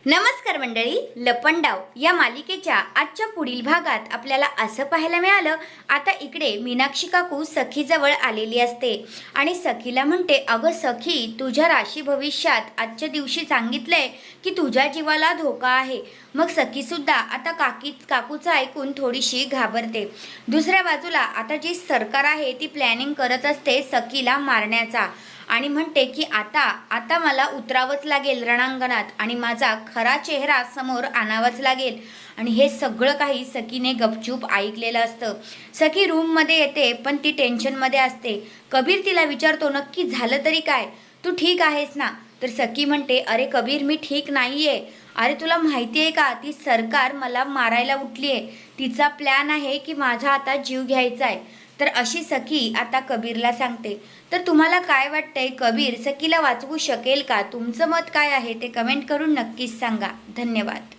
नमस्कार मंडळी, लपंडाव या मालिकेच्या आजच्या पुढील भागात आपल्याला असं पाहायला मिळालं। आता इकडे मीनाक्षी काकू सखीजवळ आलेली असते आणि सखीला म्हणते, अगं सखी, तुझ्या राशी भविष्यात आजच्या दिवशी सांगितलंय की तुझ्या जीवाला धोका आहे। मग सखी सुद्धा आता काकूचं ऐकून थोडीशी घाबरते। दुसऱ्या बाजूला आता जी सरकार आहे ती प्लॅनिंग करत असते सखीला मारण्याचा आणि म्हणते की आता मला उतरावंच लागेल रणांगणात आणि माझा खरा चेहरा समोर आणावाच लागेल। आणि हे सगळं काही सखीने गपचूप ऐकलेलं असतं। सखी रूममध्ये येते पण ती टेन्शनमध्ये असते। कबीर तिला विचारतो, नक्की झालं तरी काय, तू ठीक आहेस ना? तर सखी म्हणते, अरे कबीर, मी ठीक नाहीये। अरे तुला माहिती आहे का, ती सरकार मला मारायला उठली आहे। तिचा प्लॅन आहे की माझा आता जीव घ्यायचा आहे। तर अशी सखी आता कबीरला सांगते। तर तुम्हाला काय वाटतंय, कबीर सखीला वाचवू शकेल का? तुमचं मत काय आहे ते कमेंट करून नक्कीच सांगा। धन्यवाद।